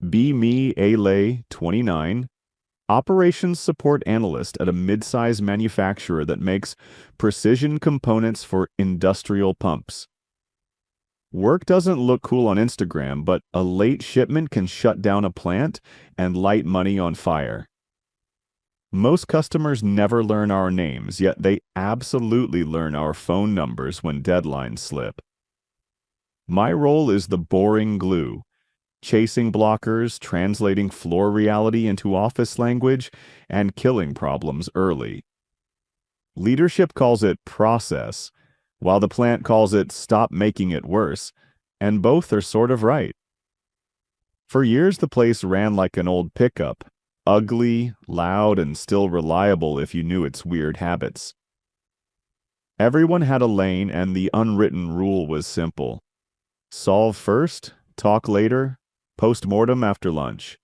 B. Me Ale 29, operations support analyst at a mid-size manufacturer that makes precision components for industrial pumps. Work doesn't look cool on Instagram, but a late shipment can shut down a plant and light money on fire. Most customers never learn our names, yet they absolutely learn our phone numbers when deadlines slip. My role is the boring glue, chasing blockers, translating floor reality into office language, and killing problems early. Leadership calls it process, while the plant calls it stop making it worse, and both are sort of right. For years, the place ran like an old pickup, ugly, loud, and still reliable if you knew its weird habits. Everyone had a lane, and the unwritten rule was simple. Solve first, talk later, post-mortem after lunch.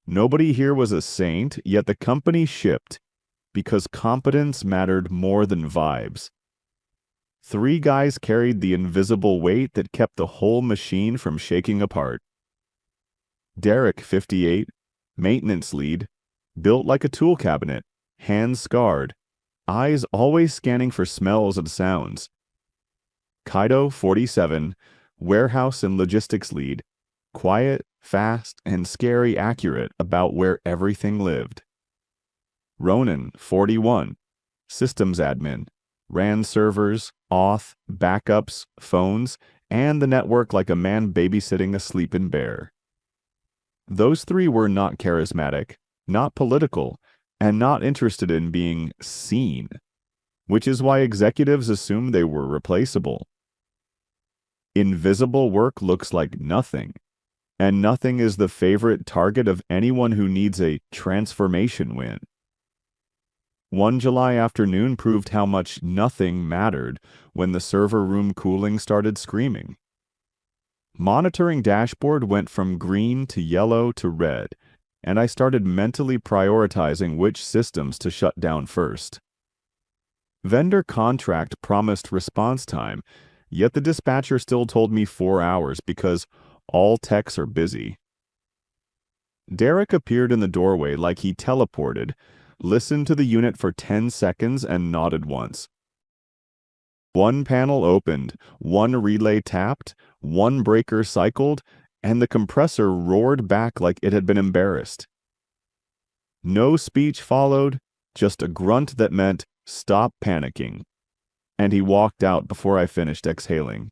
Nobody here was a saint, yet the company shipped because competence mattered more than vibes. 3 guys carried the invisible weight that kept the whole machine from shaking apart. Derek, 58, maintenance lead, built like a tool cabinet, hands scarred, eyes always scanning for smells and sounds. Kaido, 47, warehouse and logistics lead, quiet, fast, and scary accurate about where everything lived. Ronan, 41, systems admin, ran servers, auth, backups, phones, and the network like a man babysitting a sleeping bear. Those 3 were not charismatic, not political, and not interested in being seen, which is why executives assumed they were replaceable. Invisible work looks like nothing, and nothing is the favorite target of anyone who needs a transformation win. One July afternoon proved how much nothing mattered when the server room cooling started screaming. Monitoring dashboard went from green to yellow to red, and I started mentally prioritizing which systems to shut down first. Vendor contract promised response time, yet the dispatcher still told me 4 hours because all techs are busy. Derek appeared in the doorway like he teleported, listened to the unit for 10 seconds, and nodded once. One panel opened, one relay tapped, one breaker cycled, and the compressor roared back like it had been embarrassed. No speech followed, just a grunt that meant, "Stop panicking." And he walked out before I finished exhaling.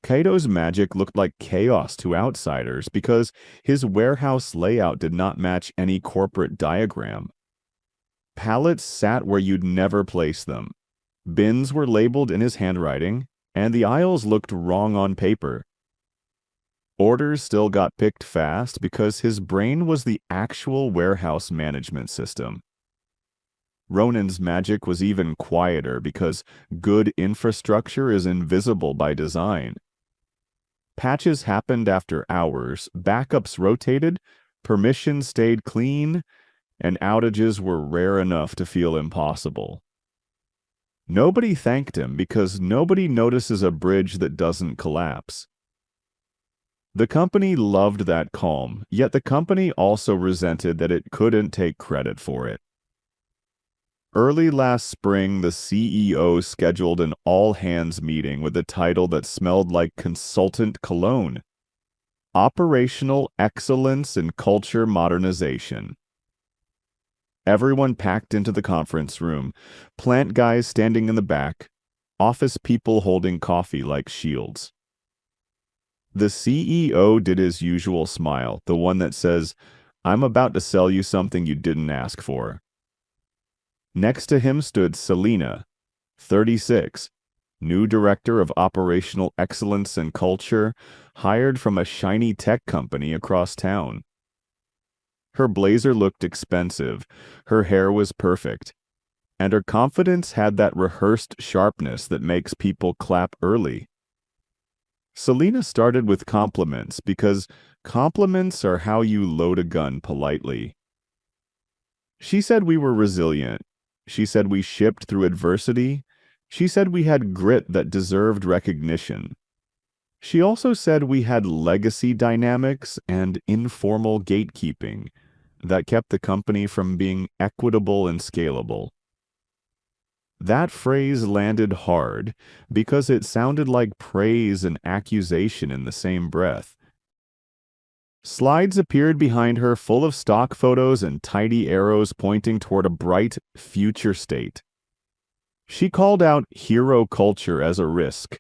Kaido's magic looked like chaos to outsiders because his warehouse layout did not match any corporate diagram. Pallets sat where you'd never place them. Bins were labeled in his handwriting, and the aisles looked wrong on paper. Orders still got picked fast because his brain was the actual warehouse management system. Ronan's magic was even quieter because good infrastructure is invisible by design. Patches happened after hours, backups rotated, permissions stayed clean, and outages were rare enough to feel impossible. Nobody thanked him because nobody notices a bridge that doesn't collapse. The company loved that calm, yet the company also resented that it couldn't take credit for it. Early last spring, the CEO scheduled an all-hands meeting with a title that smelled like consultant cologne: Operational Excellence and Culture Modernization. Everyone packed into the conference room, plant guys standing in the back, office people holding coffee like shields. The CEO did his usual smile, the one that says, "I'm about to sell you something you didn't ask for." Next to him stood Selena, 36, new director of operational excellence and culture, hired from a shiny tech company across town. Her blazer looked expensive, her hair was perfect, and her confidence had that rehearsed sharpness that makes people clap early. Selena started with compliments because compliments are how you load a gun politely. She said we were resilient. She said we shipped through adversity. She said we had grit that deserved recognition. She also said we had legacy dynamics and informal gatekeeping that kept the company from being equitable and scalable. That phrase landed hard because it sounded like praise and accusation in the same breath. Slides appeared behind her full of stock photos and tidy arrows pointing toward a bright future state. She called out hero culture as a risk,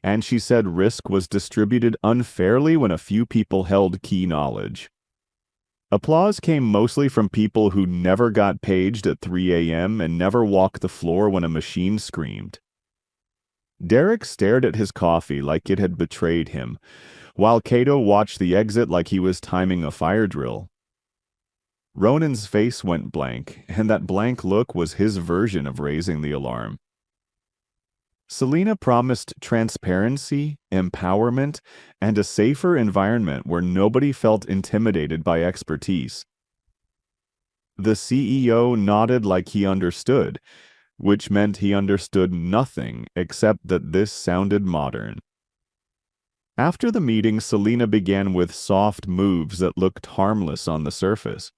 and she said risk was distributed unfairly when a few people held key knowledge. Applause came mostly from people who never got paged at 3 a.m. and never walked the floor when a machine screamed. Derek stared at his coffee like it had betrayed him, while Cato watched the exit like he was timing a fire drill. Ronan's face went blank, and that blank look was his version of raising the alarm. Selena promised transparency, empowerment, and a safer environment where nobody felt intimidated by expertise. The CEO nodded like he understood, which meant he understood nothing except that this sounded modern. After the meeting, Selena began with soft moves that looked harmless on the surface.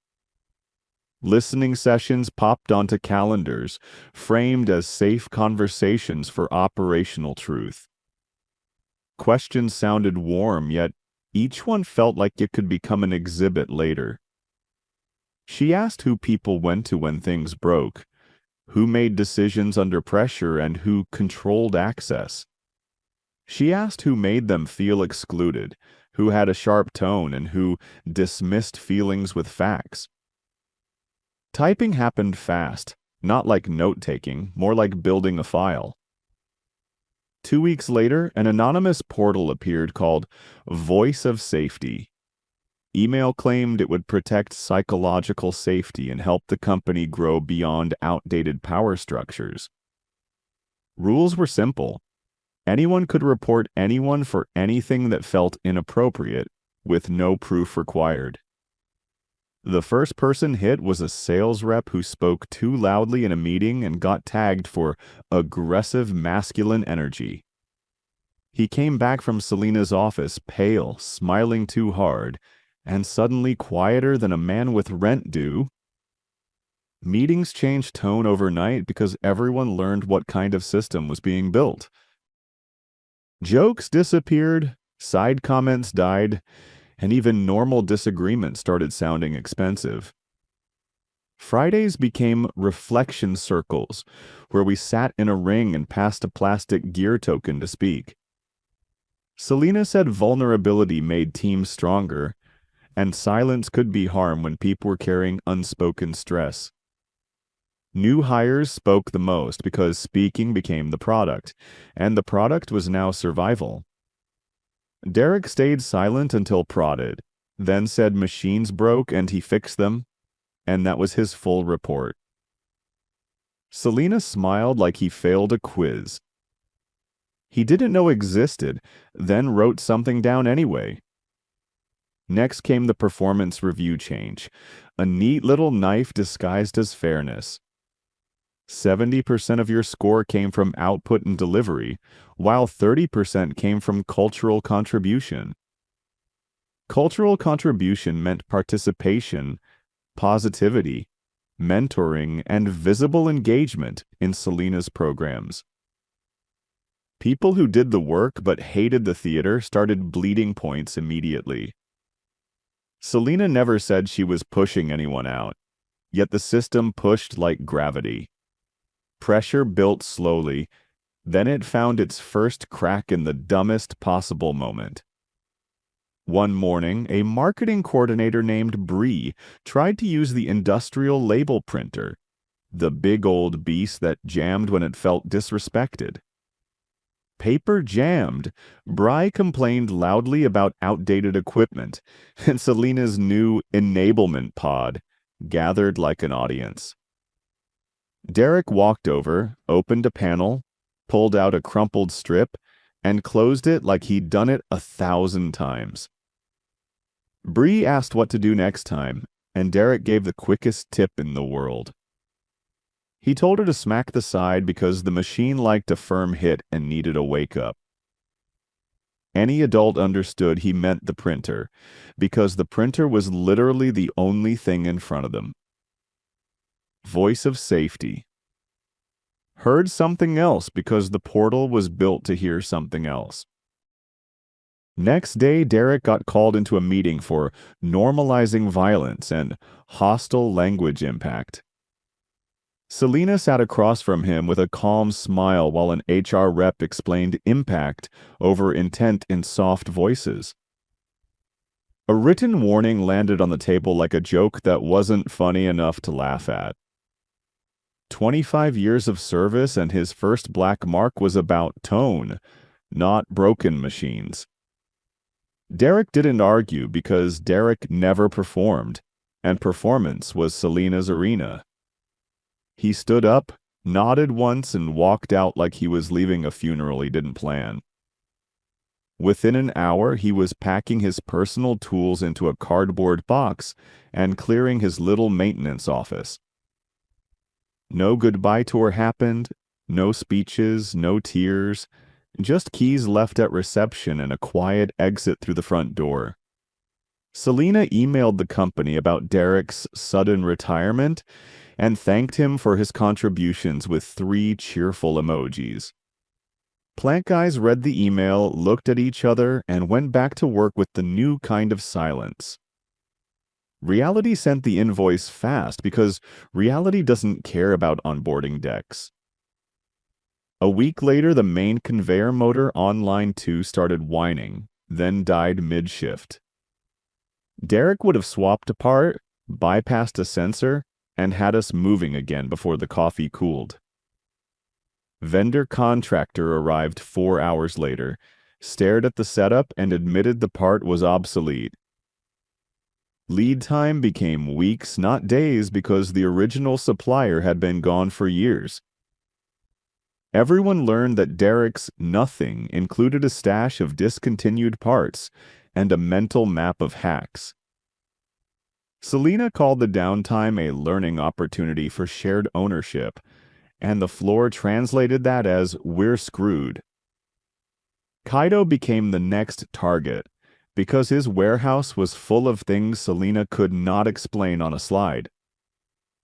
Listening sessions popped onto calendars, framed as safe conversations for operational truth. Questions sounded warm, yet each one felt like it could become an exhibit later. She asked who people went to when things broke, who made decisions under pressure, and who controlled access. She asked who made them feel excluded, who had a sharp tone, and who dismissed feelings with facts. Typing happened fast, not like note-taking, more like building a file. 2 weeks later, an anonymous portal appeared called Voice of Safety. Email claimed it would protect psychological safety and help the company grow beyond outdated power structures. Rules were simple. Anyone could report anyone for anything that felt inappropriate, with no proof required. The first person hit was a sales rep who spoke too loudly in a meeting and got tagged for aggressive masculine energy. He came back from Selena's office pale, smiling too hard, and suddenly quieter than a man with rent due. Meetings changed tone overnight because everyone learned what kind of system was being built. Jokes disappeared, side comments died, and even normal disagreement started sounding expensive. Fridays became reflection circles, where we sat in a ring and passed a plastic gear token to speak. Selena said vulnerability made teams stronger, and silence could be harm when people were carrying unspoken stress. New hires spoke the most because speaking became the product, and the product was now survival. Derek stayed silent until prodded, then said machines broke and he fixed them, and that was his full report. Selena smiled like he failed a quiz. He didn't know existed, then wrote something down anyway. Next came the performance review change, a neat little knife disguised as fairness. 70% of your score came from output and delivery, while 30% came from cultural contribution. Cultural contribution meant participation, positivity, mentoring, and visible engagement in Selena's programs. People who did the work but hated the theater started bleeding points immediately. Selena never said she was pushing anyone out, yet the system pushed like gravity. Pressure built slowly, then it found its first crack in the dumbest possible moment. One morning, a marketing coordinator named Bree tried to use the industrial label printer, the big old beast that jammed when it felt disrespected. Paper jammed. Bry complained loudly about outdated equipment, and Selena's new enablement pod gathered like an audience. Derek walked over, opened a panel, pulled out a crumpled strip, and closed it like he'd done it 1,000 times. Bree asked what to do next time, and Derek gave the quickest tip in the world. He told her to smack the side because the machine liked a firm hit and needed a wake-up. any adult understood he meant the printer, because the printer was literally the only thing in front of them. Voice of safety. Heard something else because the portal was built to hear something else. Next day, Derek got called into a meeting for normalizing violence and hostile language impact. Selena sat across from him with a calm smile while an HR rep explained impact over intent in soft voices. A written warning landed on the table like a joke that wasn't funny enough to laugh at. 25 years of service and his first black mark was about tone, not broken machines. Derek didn't argue because Derek never performed, and performance was Selena's arena. He stood up, nodded once, and walked out like he was leaving a funeral he didn't plan. Within an hour, he was packing his personal tools into a cardboard box and clearing his little maintenance office. No goodbye tour happened, no speeches, no tears, just keys left at reception and a quiet exit through the front door. Selena emailed the company about Derek's sudden retirement and thanked him for his contributions with 3 cheerful emojis. Plant guys read the email, looked at each other, and went back to work with the new kind of silence. Reality sent the invoice fast because reality doesn't care about onboarding decks. A week later, the main conveyor motor on line 2 started whining, then died mid-shift. Derek would have swapped a part, bypassed a sensor, and had us moving again before the coffee cooled. Vendor contractor arrived 4 hours later, stared at the setup, and admitted the part was obsolete. Lead time became weeks, not days, because the original supplier had been gone for years. Everyone learned that Derek's nothing included a stash of discontinued parts and a mental map of hacks. Selena called the downtime a learning opportunity for shared ownership, and the floor translated that as "we're screwed." Kaido became the next target because his warehouse was full of things Selena could not explain on a slide.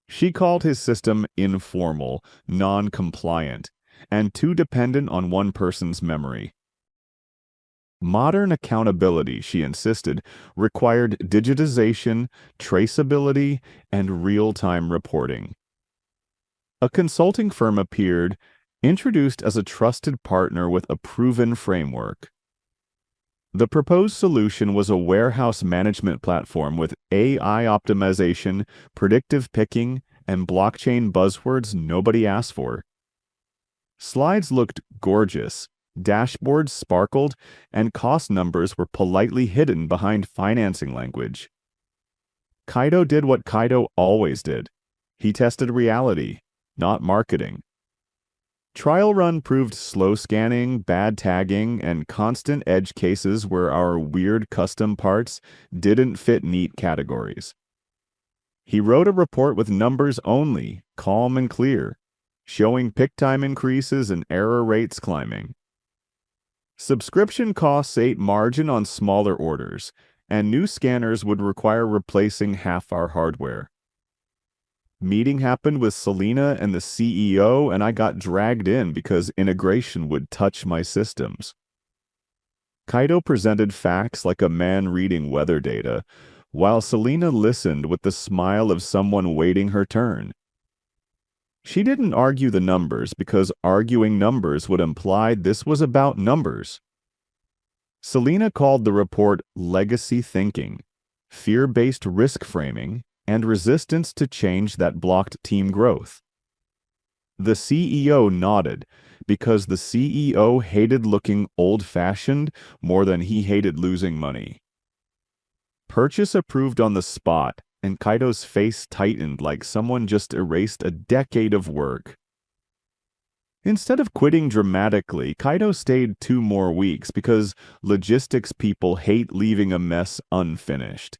She called his system informal, non-compliant, and too dependent on one person's memory. Modern accountability, she insisted, required digitization, traceability, and real-time reporting. A consulting firm appeared, introduced as a trusted partner with a proven framework. The proposed solution was a warehouse management platform with AI optimization, predictive picking, and blockchain buzzwords nobody asked for. Slides looked gorgeous, dashboards sparkled, and cost numbers were politely hidden behind financing language. Kaido did what Kaido always did. He tested reality, not marketing. Trial run proved slow scanning, bad tagging, and constant edge cases where our weird custom parts didn't fit neat categories. He wrote a report with numbers only, calm and clear, showing pick time increases and error rates climbing. Subscription costs ate margin on smaller orders, and new scanners would require replacing half our hardware. Meeting happened with Selena and the CEO, and I got dragged in because integration would touch my systems. Kaido presented facts like a man reading weather data, while Selena listened with the smile of someone waiting her turn. She didn't argue the numbers because arguing numbers would imply this was about numbers. Selena called the report legacy thinking, fear-based risk framing, and resistance to change that blocked team growth. The CEO nodded because the CEO hated looking old-fashioned more than he hated losing money. Purchase approved on the spot, and Kaido's face tightened like someone just erased a decade of work. Instead of quitting dramatically, Kaido stayed 2 more weeks because logistics people hate leaving a mess unfinished.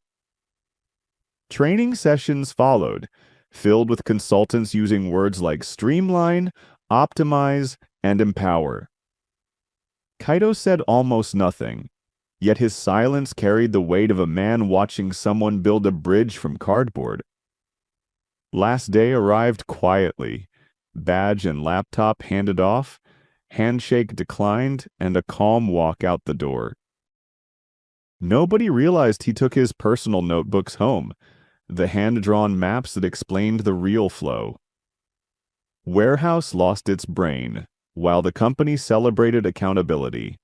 Training sessions followed, filled with consultants using words like streamline, optimize, and empower. Kaito said almost nothing, yet his silence carried the weight of a man watching someone build a bridge from cardboard. Last day arrived quietly, badge and laptop handed off, handshake declined, and a calm walk out the door. Nobody realized he took his personal notebooks home, the hand-drawn maps that explained the real flow. Warehouse lost its brain, while the company celebrated accountability.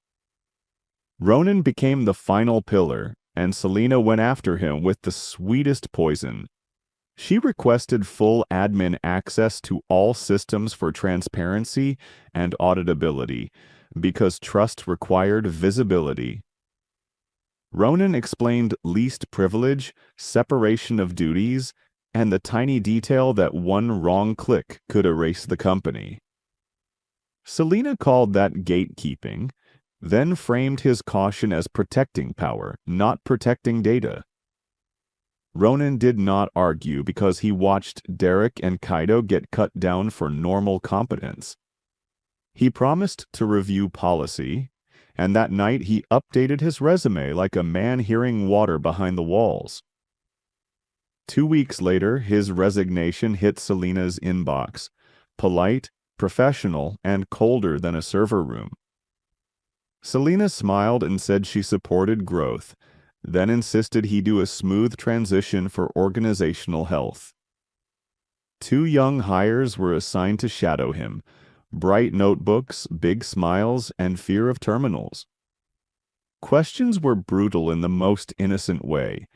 Ronan became the final pillar, and Selena went after him with the sweetest poison. She requested full admin access to all systems for transparency and auditability, because trust required visibility. Ronan explained least privilege, separation of duties, and the tiny detail that one wrong click could erase the company. Selena called that gatekeeping, then framed his caution as protecting power, not protecting data. Ronan did not argue because he watched Derek and Kaito get cut down for normal competence. He promised to review policy, and that night he updated his resume like a man hearing water behind the walls. 2 weeks later, his resignation hit Selena's inbox, polite, professional, and colder than a server room. Selena smiled and said she supported growth, then insisted he do a smooth transition for organizational health. 2 young hires were assigned to shadow him, bright notebooks, big smiles, and fear of terminals. Questions were brutal in the most innocent way,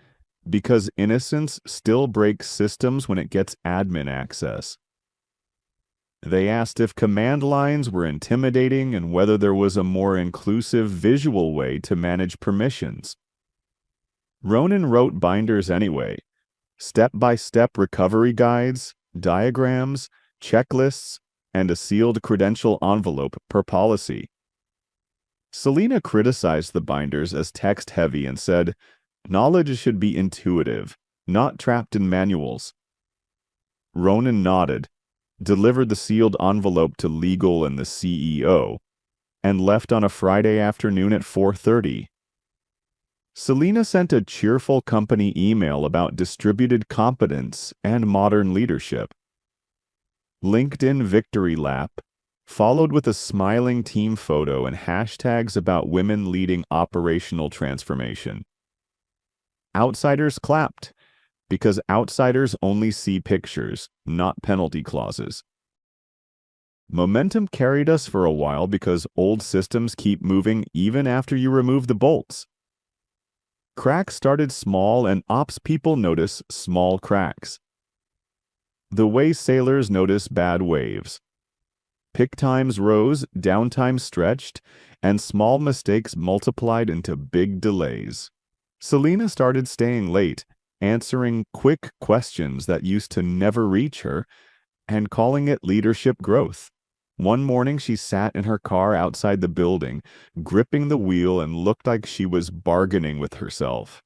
because innocence still breaks systems when it gets admin access. They asked if command lines were intimidating and whether there was a more inclusive visual way to manage permissions. Ronan wrote binders anyway, step-by-step recovery guides, diagrams, checklists, and a sealed credential envelope per policy. Selena criticized the binders as text-heavy and said, "Knowledge should be intuitive, not trapped in manuals." Ronan nodded, delivered the sealed envelope to legal and the CEO, and left on a Friday afternoon at 4:30. Selena sent a cheerful company email about distributed competence and modern leadership. LinkedIn victory lap, followed with a smiling team photo and hashtags about women leading operational transformation. Outsiders clapped, because outsiders only see pictures, not penalty clauses. Momentum carried us for a while because old systems keep moving even after you remove the bolts. Cracks started small and ops people notice small cracks. The way sailors notice bad waves. Pick times rose, downtime stretched, and small mistakes multiplied into big delays. Selena started staying late, answering quick questions that used to never reach her, and calling it leadership growth. One morning she sat in her car outside the building, gripping the wheel, and looked like she was bargaining with herself.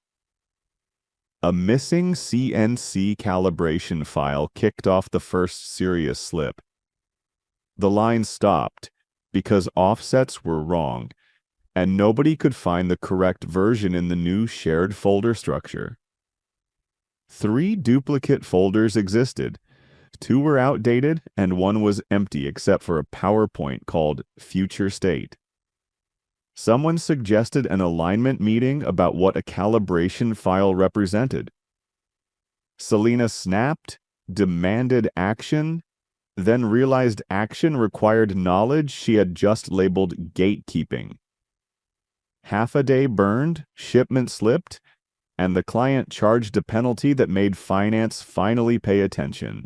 A missing CNC calibration file kicked off the first serious slip. The line stopped because offsets were wrong, and nobody could find the correct version in the new shared folder structure. 3 duplicate folders existed. 2 were outdated, and 1 was empty except for a PowerPoint called Future State. Someone suggested an alignment meeting about what a calibration file represented. Selena snapped, demanded action, then realized action required knowledge she had just labeled gatekeeping. Half a day burned, shipment slipped, and the client charged a penalty that made finance finally pay attention.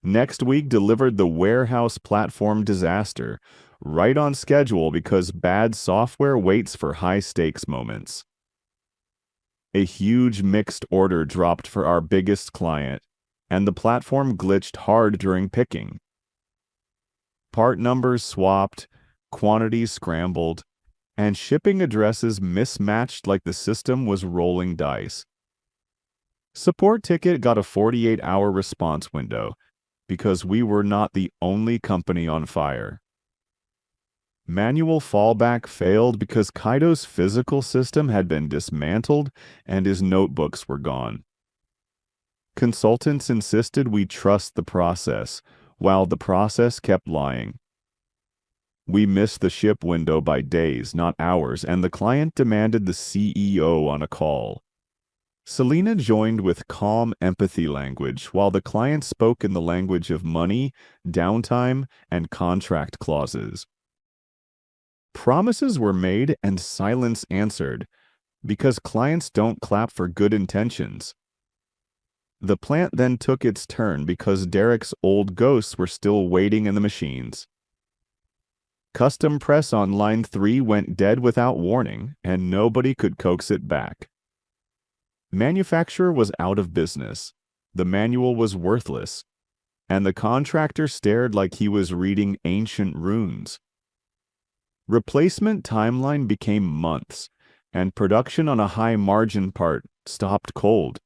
Next week delivered the warehouse platform disaster, right on schedule because bad software waits for high-stakes moments. A huge mixed order dropped for our biggest client, and the platform glitched hard during picking. Part numbers swapped, quantities scrambled, and shipping addresses mismatched like the system was rolling dice. Support ticket got a 48-hour response window, because we were not the only company on fire. Manual fallback failed because Kaido's physical system had been dismantled and his notebooks were gone. Consultants insisted we trust the process, while the process kept lying. We missed the ship window by days, not hours, and the client demanded the CEO on a call. Selena joined with calm empathy language, while the client spoke in the language of money, downtime, and contract clauses. Promises were made and silence answered, because clients don't clap for good intentions. The plant then took its turn because Derek's old ghosts were still waiting in the machines. Custom press on line 3 went dead without warning, and nobody could coax it back. Manufacturer was out of business, the manual was worthless, and the contractor stared like he was reading ancient runes. Replacement timeline became months, and production on a high-margin part stopped cold.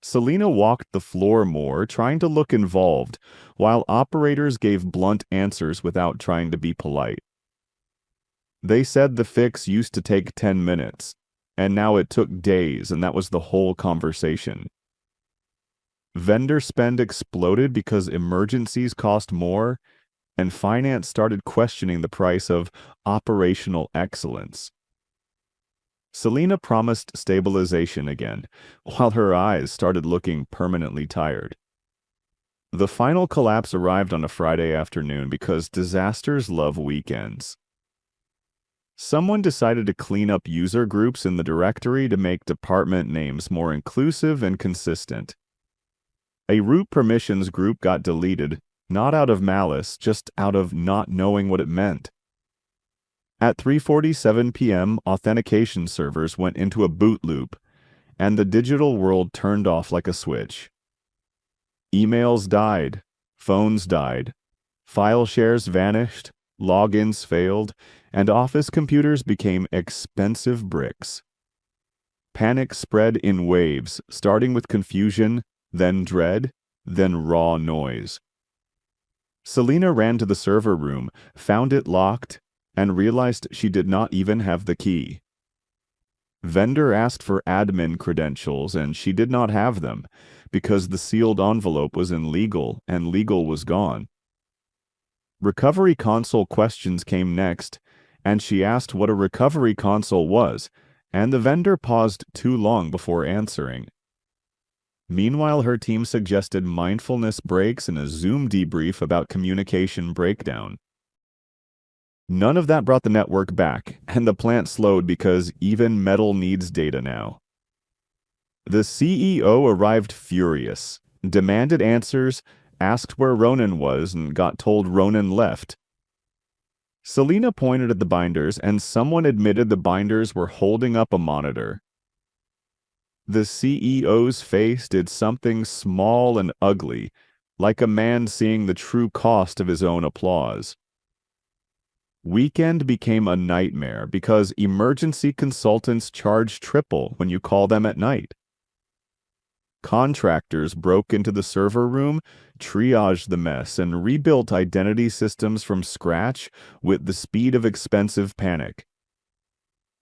Selena walked the floor more, trying to look involved, while operators gave blunt answers without trying to be polite. They said the fix used to take 10 minutes, and now it took days, and that was the whole conversation. Vendor spend exploded because emergencies cost more, and finance started questioning the price of operational excellence. Selena promised stabilization again, while her eyes started looking permanently tired. The final collapse arrived on a Friday afternoon because disasters love weekends. Someone decided to clean up user groups in the directory to make department names more inclusive and consistent. A root permissions group got deleted, not out of malice, just out of not knowing what it meant. At 3:47 p.m., authentication servers went into a boot loop, and the digital world turned off like a switch. Emails died, phones died, file shares vanished, logins failed, and office computers became expensive bricks. Panic spread in waves, starting with confusion, then dread, then raw noise. Selena ran to the server room, found it locked, and realized she did not even have the key. Vendor asked for admin credentials, and she did not have them, because the sealed envelope was in legal, and legal was gone. Recovery console questions came next, and she asked what a recovery console was, and the vendor paused too long before answering. Meanwhile, her team suggested mindfulness breaks and a Zoom debrief about communication breakdown. None of that brought the network back, and the plant slowed because even metal needs data now. The CEO arrived furious, demanded answers, asked where Ronan was, and got told Ronan left. Selena pointed at the binders, and someone admitted the binders were holding up a monitor. The CEO's face did something small and ugly, like a man seeing the true cost of his own applause. Weekend became a nightmare because emergency consultants charge triple when you call them at night. Contractors broke into the server room, triaged the mess, and rebuilt identity systems from scratch with the speed of expensive panic.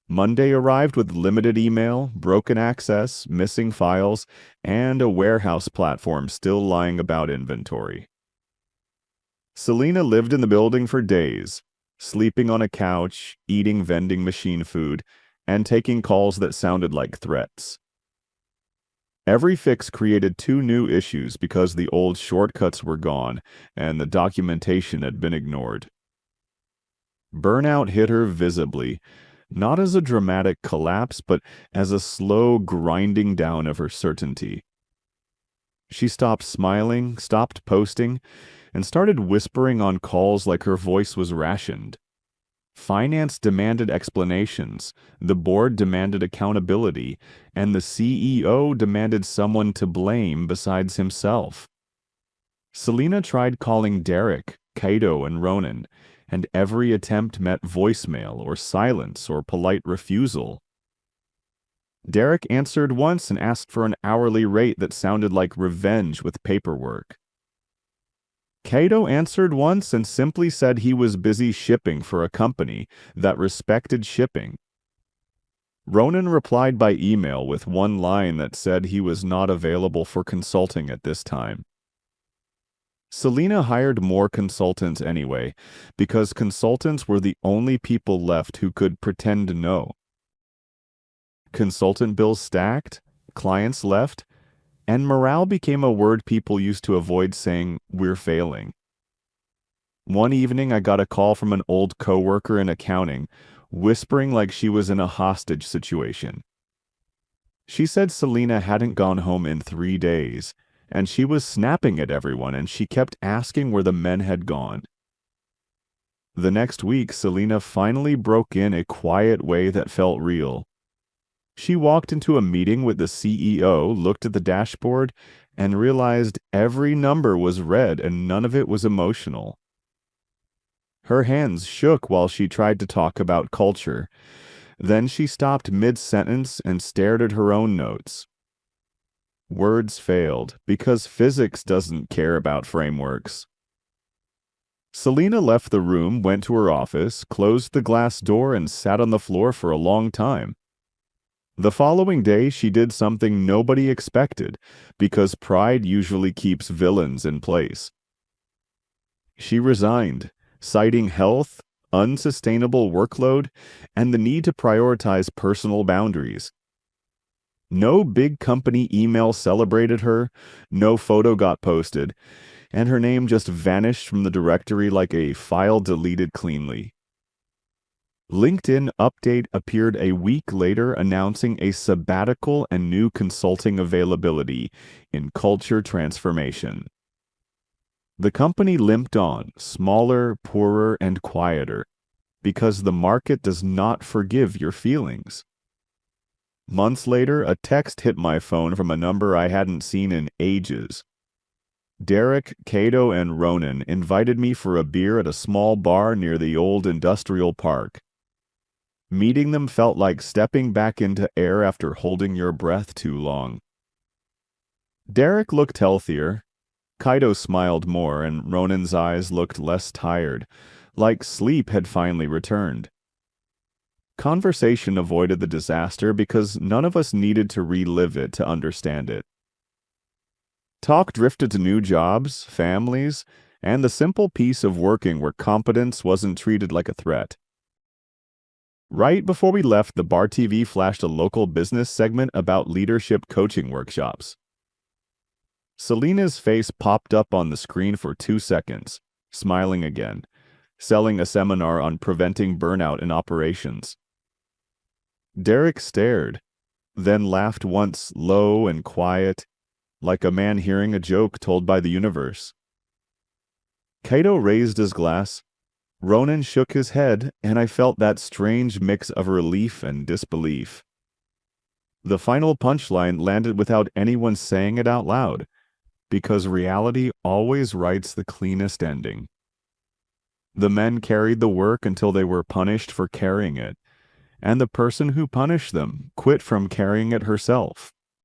Monday arrived with limited email, broken access, missing files, and a warehouse platform still lying about inventory. Selena lived in the building for days, sleeping on a couch, eating vending machine food, and taking calls that sounded like threats. Every fix created 2 new issues because the old shortcuts were gone and the documentation had been ignored. Burnout hit her visibly, not as a dramatic collapse, but as a slow grinding down of her certainty. She stopped smiling, stopped posting, and started whispering on calls like her voice was rationed. Finance demanded explanations, the board demanded accountability, and the CEO demanded someone to blame besides himself. Selena tried calling Derek, Kaido, and Ronan, and every attempt met voicemail or silence or polite refusal. Derek answered once and asked for an hourly rate that sounded like revenge with paperwork. Cato answered once and simply said he was busy shipping for a company that respected shipping. Ronan replied by email with one line that said he was not available for consulting at this time. Selena hired more consultants anyway, because consultants were the only people left who could pretend to know. Consultant bills stacked, clients left, and morale became a word people used to avoid saying, "We're failing." One evening, I got a call from an old coworker in accounting, whispering like she was in a hostage situation. She said Selena hadn't gone home in 3 days, and she was snapping at everyone, and she kept asking where the men had gone. The next week, Selena finally broke in a quiet way that felt real. She walked into a meeting with the CEO, looked at the dashboard, and realized every number was red and none of it was emotional. Her hands shook while she tried to talk about culture. Then she stopped mid-sentence and stared at her own notes. Words failed because physics doesn't care about frameworks. Selena left the room, went to her office, closed the glass door, and sat on the floor for a long time. The following day, she did something nobody expected, because pride usually keeps villains in place. She resigned, citing health, unsustainable workload, and the need to prioritize personal boundaries. No big company email celebrated her, no photo got posted, and her name just vanished from the directory like a file deleted cleanly. LinkedIn update appeared a week later announcing a sabbatical and new consulting availability in culture transformation. The company limped on, smaller, poorer, and quieter, because the market does not forgive your feelings. Months later, a text hit my phone from a number I hadn't seen in ages. Derek, Cato, and Ronan invited me for a beer at a small bar near the old industrial park. Meeting them felt like stepping back into air after holding your breath too long. Derek looked healthier. Cato smiled more, and Ronan's eyes looked less tired, like sleep had finally returned. Conversation avoided the disaster because none of us needed to relive it to understand it. Talk drifted to new jobs, families, and the simple peace of working where competence wasn't treated like a threat. Right before we left, the bar TV flashed a local business segment about leadership coaching workshops. Selena's face popped up on the screen for 2 seconds, smiling again, selling a seminar on preventing burnout in operations. Derek stared, then laughed once low and quiet, like a man hearing a joke told by the universe. Cato raised his glass. Ronan shook his head, and I felt that strange mix of relief and disbelief. The final punchline landed without anyone saying it out loud, because reality always writes the cleanest ending. The men carried the work until they were punished for carrying it, and the person who punished them quit from carrying it herself.